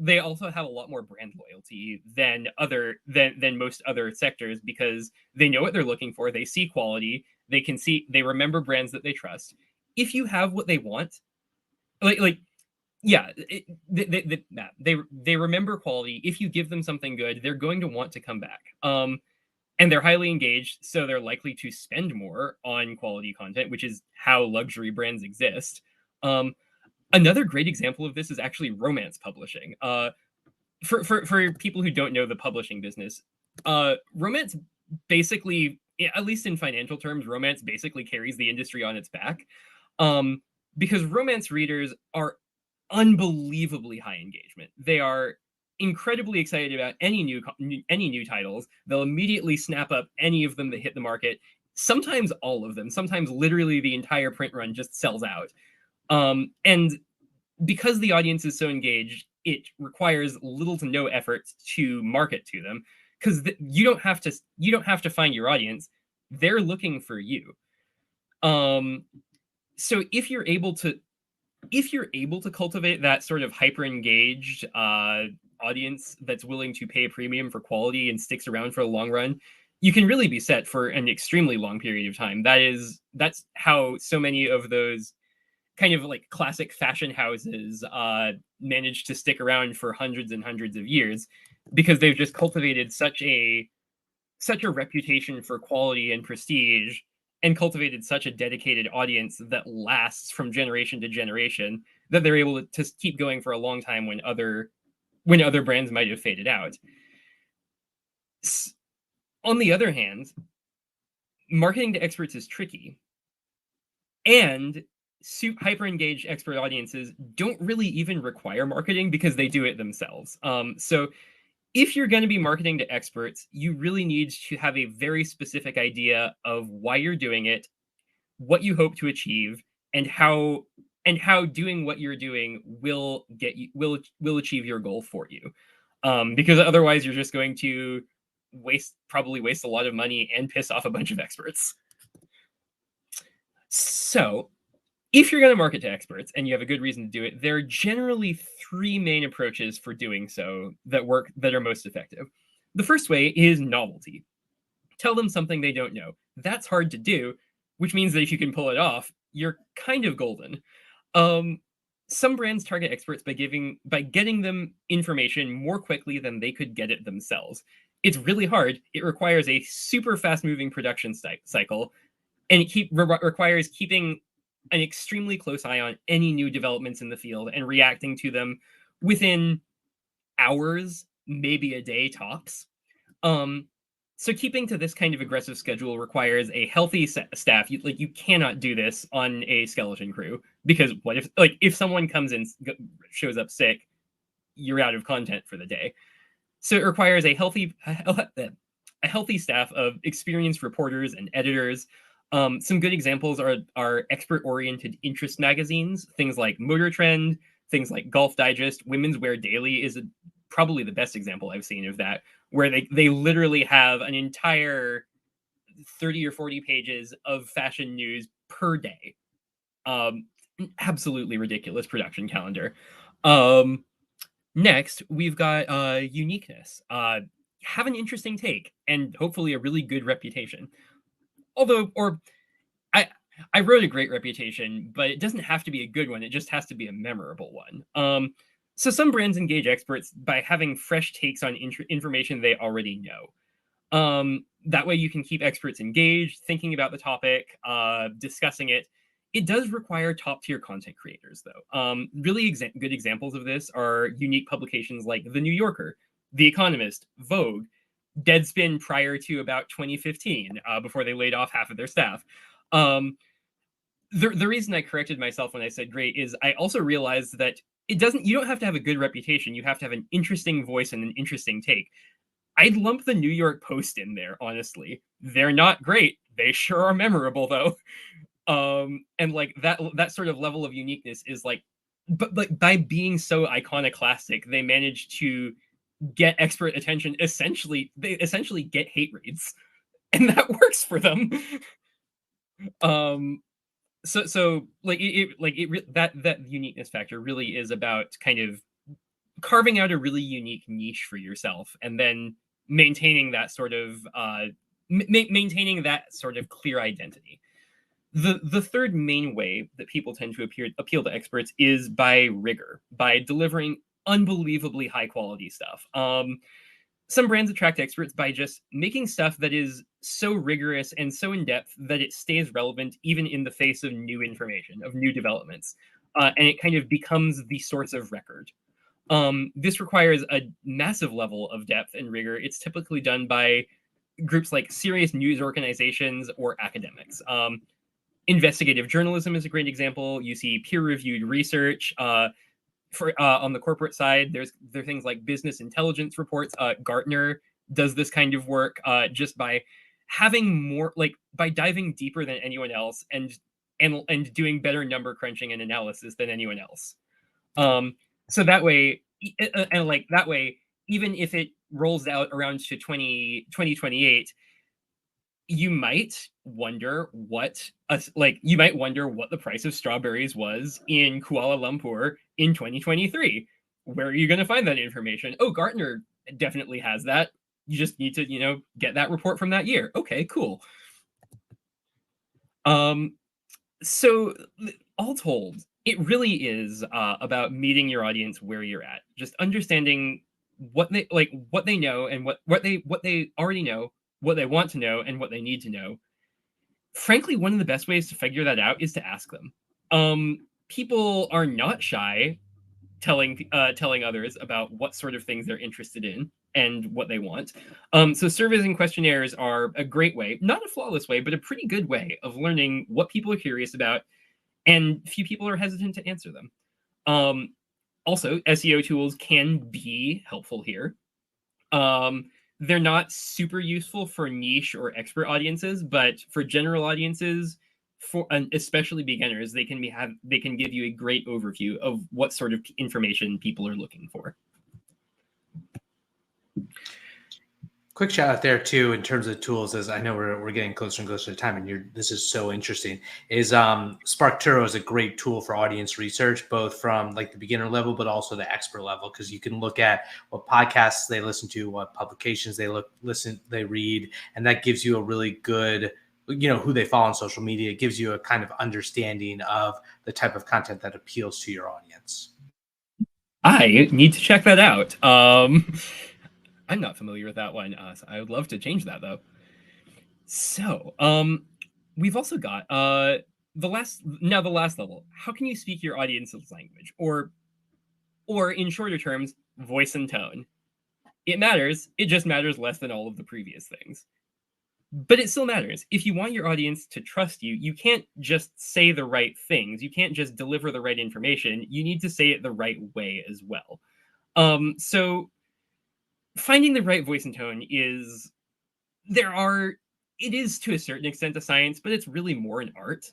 they also have a lot more brand loyalty than most other sectors, because they know what they're looking for. They see quality. They remember brands that they trust. If you have what they want, they remember quality. If you give them something good, they're going to want to come back. And they're highly engaged, so they're likely to spend more on quality content, which is how luxury brands exist. Another great example of this is actually romance publishing. For people who don't know the publishing business, romance basically at least in financial terms, romance basically carries the industry on its back, because romance readers are unbelievably high engagement. They are incredibly excited about any new titles. They'll immediately snap up any of them that hit the market. Sometimes all of them. Sometimes literally the entire print run just sells out. And because the audience is so engaged, it requires little to no effort to market to them, because you don't have to find your audience. They're looking for you. So if you're able to cultivate that sort of hyper engaged audience that's willing to pay a premium for quality and sticks around for a long run, you can really be set for an extremely long period of time. That's how so many of those kind of like classic fashion houses manage to stick around for hundreds and hundreds of years, because they've just cultivated such a reputation for quality and prestige, and cultivated such a dedicated audience that lasts from generation to generation, that they're able to keep going for a long time when other brands might have faded out. On the other hand, marketing to experts is tricky, and hyper engaged expert audiences don't really even require marketing because they do it themselves. So if you're going to be marketing to experts, you really need to have a very specific idea of why you're doing it, what you hope to achieve, and how doing what you're doing will achieve your goal for you. Because otherwise you're just going to probably waste a lot of money and piss off a bunch of experts. So if you're going to market to experts and you have a good reason to do it, there are generally three main approaches for doing so that are most effective. The first way is novelty. Tell them something they don't know. That's hard to do, which means that if you can pull it off, you're kind of golden. Some brands target experts by getting them information more quickly than they could get it themselves. It's really hard. It requires a super fast-moving production cycle, and it requires keeping an extremely close eye on any new developments in the field and reacting to them within hours, maybe a day tops. So keeping to this kind of aggressive schedule requires a healthy staff. You cannot do this on a skeleton crew, because what if someone comes in, shows up sick, you're out of content for the day. So it requires a healthy staff of experienced reporters and editors. Some good examples are expert-oriented interest magazines, things like Motor Trend, things like Golf Digest. Women's Wear Daily is probably the best example I've seen of that, where they literally have an entire 30 or 40 pages of fashion news per day. Absolutely ridiculous production calendar. Next, we've got uniqueness. Have an interesting take and hopefully a really good reputation. I wrote a great reputation, but it doesn't have to be a good one. It just has to be a memorable one. So some brands engage experts by having fresh takes on information they already know. That way you can keep experts engaged, thinking about the topic, discussing it. It does require top-tier content creators, though. Really good examples of this are unique publications like The New Yorker, The Economist, Vogue, Deadspin prior to about 2015, before they laid off half of their staff. The reason I corrected myself when I said great is I also realized that you don't have to have a good reputation. You have to have an interesting voice and an interesting take. I'd lump the New York Post in there, honestly. They're not great. They sure are memorable, though. And like that sort of level of uniqueness is but like by being so iconoclastic, they manage to get expert attention. They essentially get hate reads, and that works for them. So that uniqueness factor really is about kind of carving out a really unique niche for yourself, and then maintaining that sort of clear identity. The third main way that people tend to appeal to experts is by rigor, by delivering unbelievably high quality stuff. Some brands attract experts by just making stuff that is so rigorous and so in depth that it stays relevant even in the face of new information, of new developments, and it kind of becomes the source of record. This requires a massive level of depth and rigor. It's typically done by groups like serious news organizations or academics. Investigative journalism is a great example. You see peer-reviewed research. On the corporate side, there are things like business intelligence reports. Gartner does this kind of work just by having more, like by diving deeper than anyone else and doing better number crunching and analysis than anyone else. So that way, even if it rolls out around to 2028, you might wonder what the price of strawberries was in Kuala Lumpur in 2023. Where are you going to find that information? Oh, Gartner definitely has that. You just need to, get that report from that year. Okay, cool. So all told, it really is about meeting your audience where you're at. Just understanding what they know and what they already know, what they want to know, and what they need to know. Frankly, one of the best ways to figure that out is to ask them. People are not shy telling others about what sort of things they're interested in and what they want. So surveys and questionnaires are a great way, not a flawless way, but a pretty good way of learning what people are curious about, and few people are hesitant to answer them. Also, SEO tools can be helpful here. They're not super useful for niche or expert audiences, but for general audiences, especially beginners, they can give you a great overview of what sort of information people are looking for. Quick shout out there too in terms of tools, as I know we're getting closer and closer to time, and this is so interesting. Is SparkTuro is a great tool for audience research, both from like the beginner level, but also the expert level, because you can look at what podcasts they listen to, what publications they read, and that gives you a really good, who they follow on social media. It gives you a kind of understanding of the type of content that appeals to your audience. I need to check that out. I'm not familiar with that one. So I would love to change that though. So, we've also got the last level. How can you speak your audience's language, or in shorter terms, voice and tone? It matters. It just matters less than all of the previous things. But it still matters. If you want your audience to trust you, you can't just say the right things. You can't just deliver the right information. You need to say it the right way as well. So finding the right voice and tone is to a certain extent a science, but it's really more an art.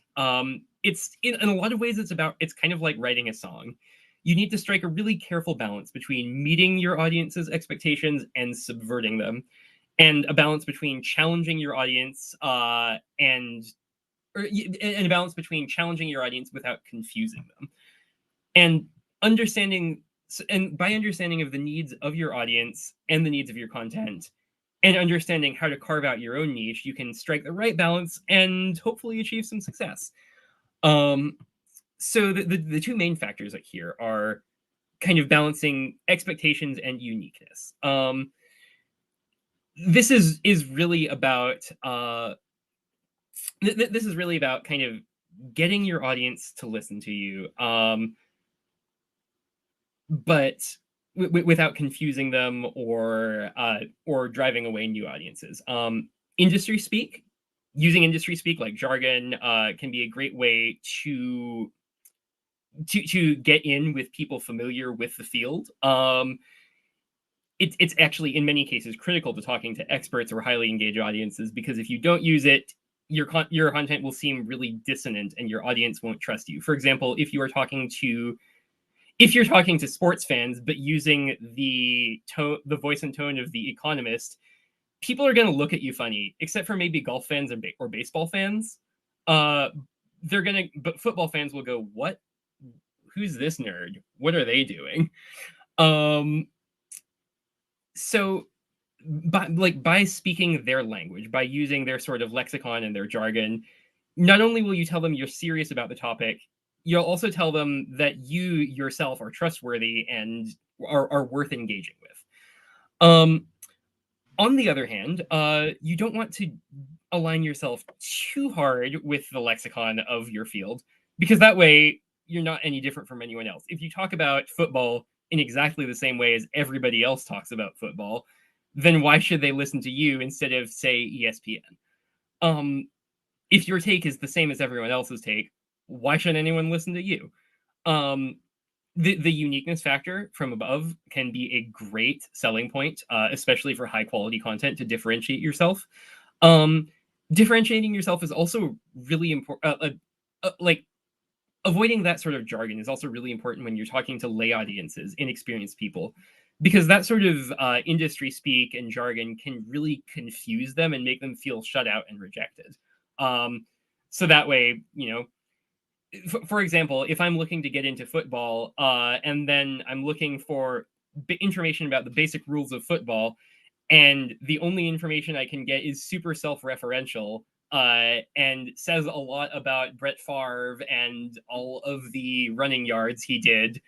It's in a lot of ways, it's kind of like writing a song. You need to strike a really careful balance between meeting your audience's expectations and subverting them, and a balance between challenging your audience and a balance between challenging your audience without confusing them. And by understanding of the needs of your audience and the needs of your content, and understanding how to carve out your own niche, you can strike the right balance and hopefully achieve some success. So the two main factors here are kind of balancing expectations and uniqueness. This is really about kind of getting your audience to listen to you, but without confusing them or driving away new audiences. Using industry speak like jargon can be a great way to get in with people familiar with the field. It's actually in many cases critical to talking to experts or highly engaged audiences, because if you don't use it, your content will seem really dissonant and your audience won't trust you. For example, if you're talking to sports fans but using the voice and tone of The Economist, people are going to look at you funny, except for maybe golf fans or baseball fans. But football fans will go, "What? Who's this nerd? What are they doing?" So by speaking their language, by using their sort of lexicon and their jargon, not only will you tell them you're serious about the topic, you'll also tell them that you yourself are trustworthy and are worth engaging with. On the other hand, you don't want to align yourself too hard with the lexicon of your field, because that way you're not any different from anyone else. If you talk about football in exactly the same way as everybody else talks about football, then why should they listen to you instead of, say, ESPN? If your take is the same as everyone else's take, why should anyone listen to you? The uniqueness factor from above can be a great selling point, especially for high quality content to differentiate yourself. Differentiating yourself is also really important. Like, avoiding that sort of jargon is also really important when you're talking to lay audiences, inexperienced people, because that sort of industry speak and jargon can really confuse them and make them feel shut out and rejected. So that way, for example, if I'm looking to get into football, and then I'm looking for information about the basic rules of football, and the only information I can get is super self-referential, and says a lot about Brett Favre and all of the running yards he did.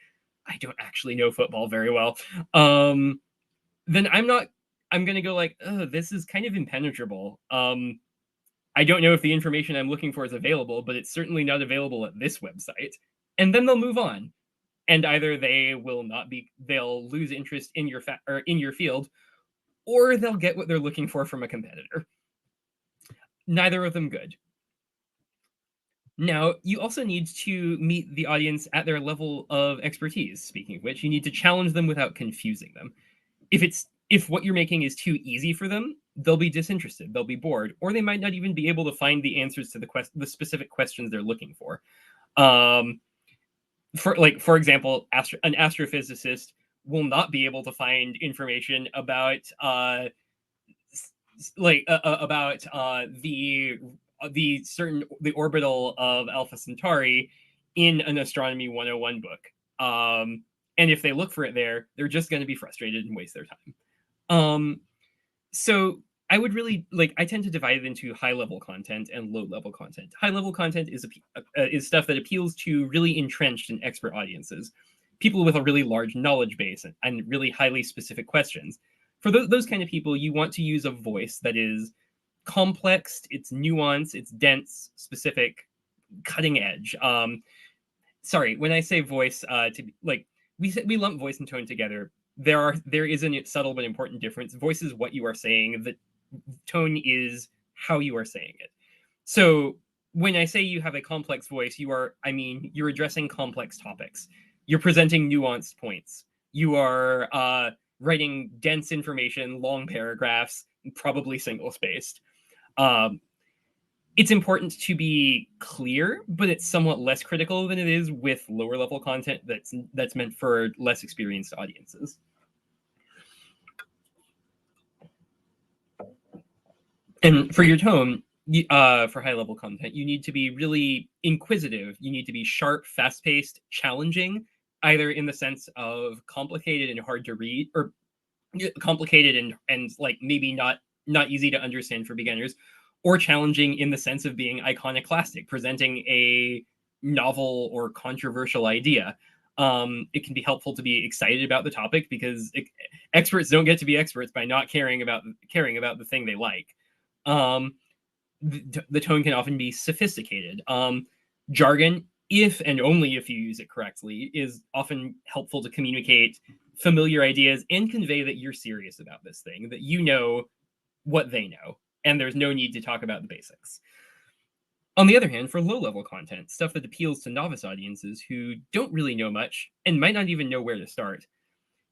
I don't actually know football very well. Then I'm going to go like, oh, this is kind of impenetrable. I don't know if the information I'm looking for is available, but it's certainly not available at this website. And then they'll move on. And either they'll lose interest in your field, or they'll get what they're looking for from a competitor. Neither of them good. Now, you also need to meet the audience at their level of expertise. Speaking of which, you need to challenge them without confusing them. If what you're making is too easy for them, they'll be disinterested, they'll be bored, or they might not even be able to find the answers to the specific questions they're looking for. For example, an astrophysicist will not be able to find information about the orbital of Alpha Centauri in an Astronomy 101 book. And if they look for it there, they're just going to be frustrated and waste their time. So I would really I tend to divide it into high level content and low level content. High level content is stuff that appeals to really entrenched and expert audiences, people with a really large knowledge base and really highly specific questions. For those kind of people, you want to use a voice that is complex, it's nuanced, it's dense, specific, cutting edge. Sorry, when I say voice, we lump voice and tone together. There is a subtle but important difference. Voice is what you are saying. The tone is how you are saying it. So when I say you have a complex voice, you're addressing complex topics. You're presenting nuanced points. You are writing dense information, long paragraphs, probably single-spaced. It's important to be clear, but it's somewhat less critical than it is with lower level content that's meant for less experienced audiences. And for your tone, for high level content, you need to be really inquisitive. You need to be sharp, fast paced, challenging, either in the sense of complicated and hard to read, or complicated and maybe not easy to understand for beginners, or challenging in the sense of being iconoclastic, presenting a novel or controversial idea. It can be helpful to be excited about the topic, because experts don't get to be experts by not caring about the thing they like. The tone can often be sophisticated. Jargon, if and only if you use it correctly, is often helpful to communicate familiar ideas and convey that you're serious about this thing, that you know what they know, and there's no need to talk about the basics. On the other hand, for low-level content, stuff that appeals to novice audiences who don't really know much and might not even know where to start,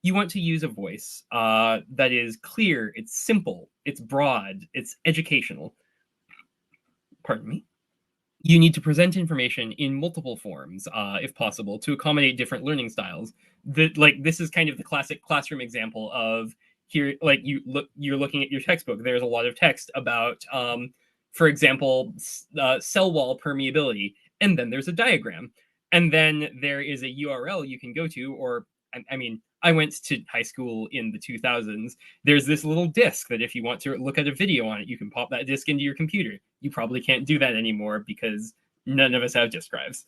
you want to use a voice that is clear, it's simple, it's broad, it's educational. Pardon me. You need to present information in multiple forms, if possible, to accommodate different learning styles. This is kind of the classic classroom example of here, you're looking at your textbook. There's a lot of text about, for example, cell wall permeability, and then there's a diagram, and then there is a URL you can go to, or I went to high school in the 2000s. There's this little disk that if you want to look at a video on it, you can pop that disk into your computer. You probably can't do that anymore because none of us have disk drives.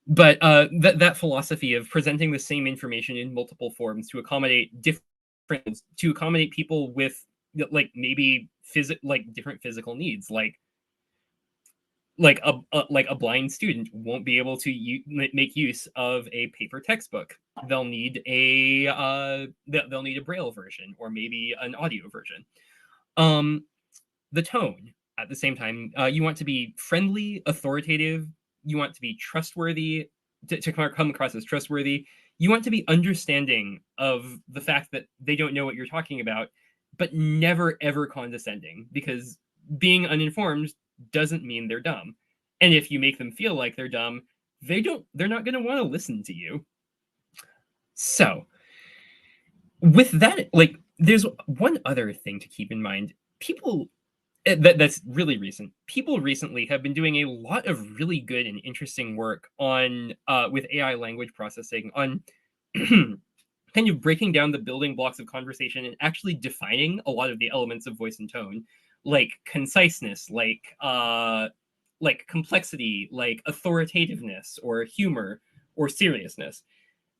But that philosophy of presenting the same information in multiple forms to accommodate people with maybe different physical needs, like a blind student won't be able to make use of a paper textbook. They'll need they'll need a braille version or maybe an audio version. The tone at the same time, you want to be friendly, authoritative. You want to be trustworthy, to come across as trustworthy. You want to be understanding of the fact that they don't know what you're talking about, but never ever condescending, because being uninformed doesn't mean they're dumb. And if you make them feel like they're dumb, they're not going to want to listen to you. So with that, like, there's one other thing to keep in mind. People that's really recent. People recently have been doing a lot of really good and interesting work on with AI language processing on kind of breaking down the building blocks of conversation and actually defining a lot of the elements of voice and tone, like conciseness, like complexity, like authoritativeness or humor or seriousness.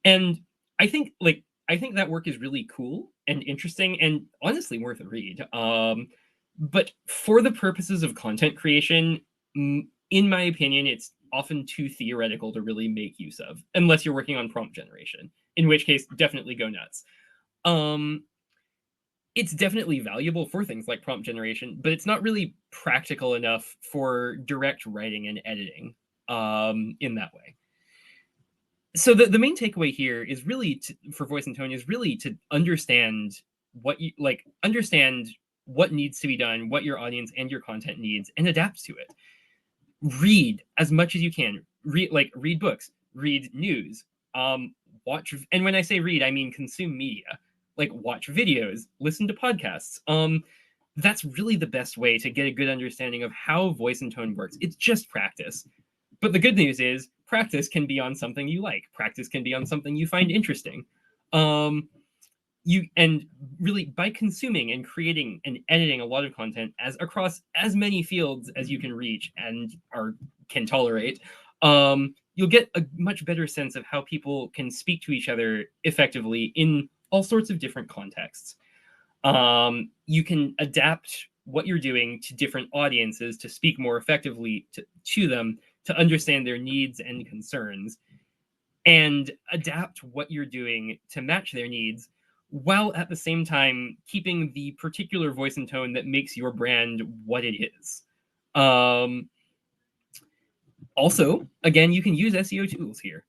And I think that work is really cool and interesting and honestly worth a read. But for the purposes of content creation, in my opinion, it's often too theoretical to really make use of, unless you're working on prompt generation, in which case definitely go nuts. It's definitely valuable for things like prompt generation, but it's not really practical enough for direct writing and editing in that way. So the main takeaway here is really for voice and tone is really to understand understand what needs to be done, what your audience and your content needs, and adapt to it. Read as much as you can. Read books, read news, watch. And when I say read, I mean consume media. Like watch videos, listen to podcasts. That's really the best way to get a good understanding of how voice and tone works. It's just practice. But the good news is practice can be on something you like. Practice can be on something you find interesting. And really, by consuming and creating and editing a lot of content across as many fields as you can reach and can tolerate, you'll get a much better sense of how people can speak to each other effectively in all sorts of different contexts. You can adapt what you're doing to different audiences to speak more effectively to them, to understand their needs and concerns, and adapt what you're doing to match their needs, while at the same time keeping the particular voice and tone that makes your brand what it is. Also, again, you can use SEO tools here.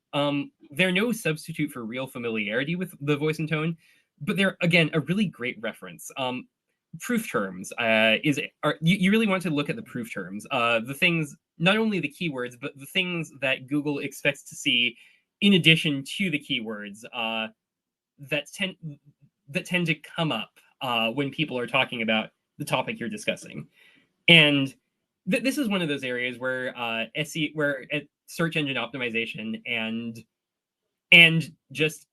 They're no substitute for real familiarity with the voice and tone, but they're, again, a really great reference. Proof terms you really want to look at the proof terms, the things, not only the keywords, but the things that Google expects to see in addition to the keywords that tend to come up when people are talking about the topic you're discussing. And this is one of those areas where search engine optimization and just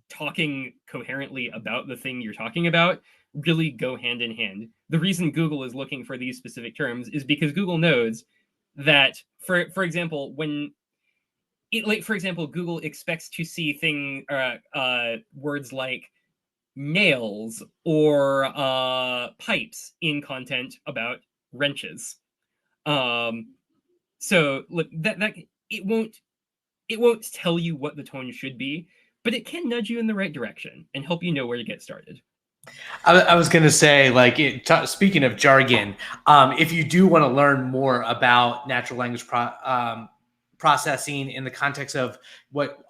talking coherently about the thing you're talking about really go hand in hand. The reason Google is looking for these specific terms is because Google knows that, for example, Google expects to see words like nails or pipes in content about wrenches. So look, that it won't tell you what the tone should be, but it can nudge you in the right direction and help you know where to get started. I was going to say, speaking of jargon, if you do want to learn more about natural language processing in the context of what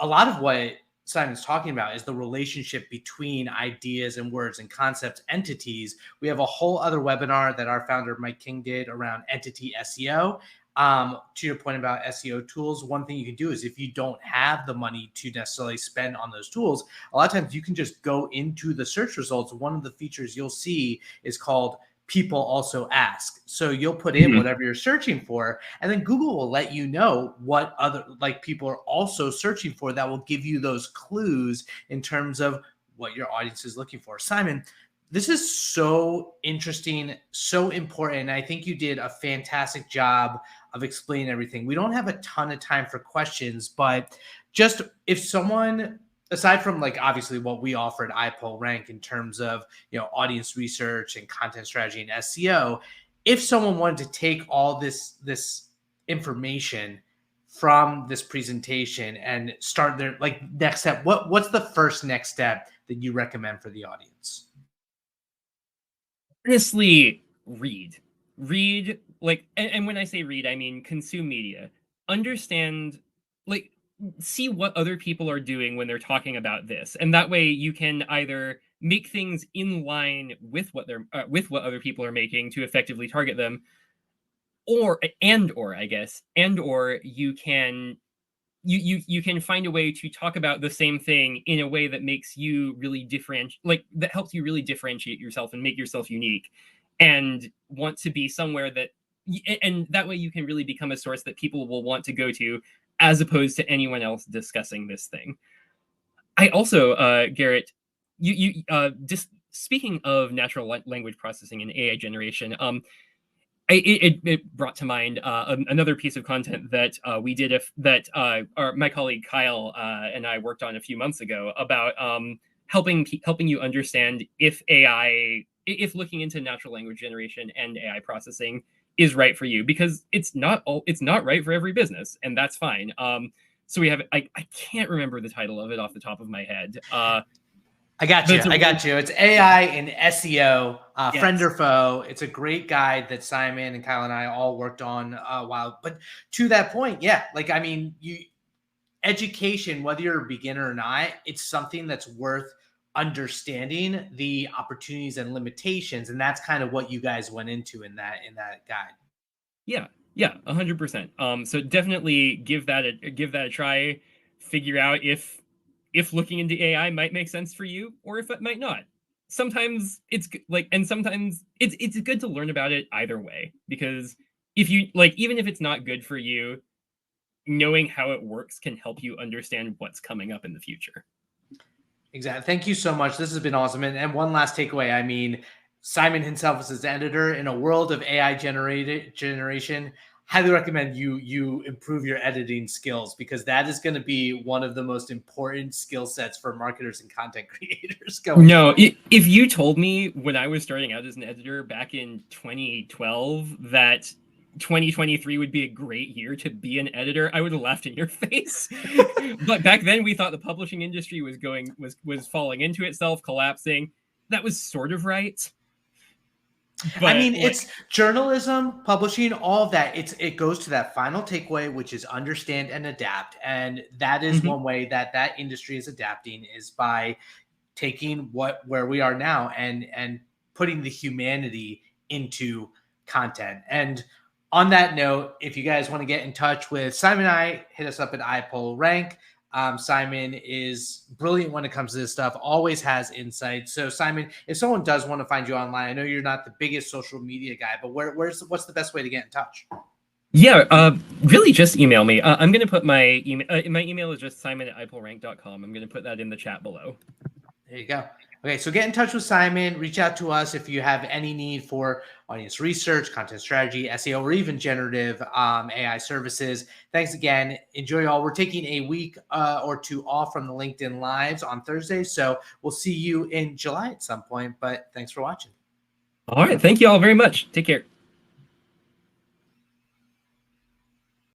Simon's talking about is the relationship between ideas and words and concepts, entities. We have a whole other webinar that our founder, Mike King, did around entity SEO. To your point about SEO tools, one thing you can do is, if you don't have the money to necessarily spend on those tools, a lot of times you can just go into the search results. One of the features you'll see is called people also ask. So you'll put in whatever you're searching for, and then Google will let you know what other people are also searching for, that will give you those clues in terms of what your audience is looking for. Simon, this is so interesting, so important. And I think you did a fantastic job of explaining everything. We don't have a ton of time for questions, but just if someone, aside from obviously what we offer at iPullRank in terms of audience research and content strategy and SEO, if someone wanted to take all this information from this presentation and start their like next step, what's the first next step that you recommend for the audience? Honestly, read like, and when I say read, I mean consume media, understand, like, see what other people are doing when they're talking about this, and that way you can either make things in line with what they're with what other people are making to effectively target them, or I guess, and or you can you can find a way to talk about the same thing in a way that makes you really differentiate, like that helps you really differentiate yourself and make yourself unique, and want to be somewhere that, and that way you can really become a source that people will want to go to, as opposed to anyone else discussing this thing. I also, Garrett, just speaking of natural language processing and AI generation, it brought to mind another piece of content that we did, my colleague Kyle and I worked on a few months ago about helping you understand if looking into natural language generation and AI processing is right for you, because it's not right for every business, and that's fine. So we have, I can't remember the title of it off the top of my head. I got you. It's AI in SEO, Yes. Friend or Foe. It's a great guide that Simon and Kyle and I all worked on a while. But to that point, yeah, like, I mean, education, whether you're a beginner or not, it's something that's worth understanding the opportunities and limitations. And that's kind of what you guys went into in that guide. Yeah, 100%. So definitely give that a try. Figure out if looking into AI might make sense for you, or if it might not. Sometimes it's like, and sometimes it's good to learn about it either way, because if you like, even if it's not good for you, knowing how it works can help you understand what's coming up in the future. Exactly. Thank you so much. This has been awesome. And one last takeaway. I mean, Simon himself is his editor in a world of AI generation. Highly recommend you improve your editing skills, because that is going to be one of the most important skill sets for marketers and content creators going forward. If you told me when I was starting out as an editor back in 2012 that 2023 would be a great year to be an editor, I would have laughed in your face. But back then we thought the publishing industry was falling into itself, collapsing. That was sort of right. But I mean, it's journalism, publishing, all of that. It goes to that final takeaway, which is understand and adapt. And that is one way that industry is adapting, is by taking where we are now and putting the humanity into content. And on that note, if you guys want to get in touch with Simon and I, hit us up at iPullRank. Simon is brilliant when it comes to this stuff, always has insight. So Simon, if someone does want to find you online, I know you're not the biggest social media guy, but what's the best way to get in touch? Yeah, really just email me. I'm going to put my email. My email is just simon@iPullRank.com. I'm going to put that in the chat below. There you go. Okay, so get in touch with Simon. Reach out to us if you have any need for audience research, content strategy, SEO, or even generative AI services. Thanks again. Enjoy y'all. We're taking a week or two off from the LinkedIn Lives on Thursday, so we'll see you in July at some point. But thanks for watching. All right. Thank you all very much. Take care.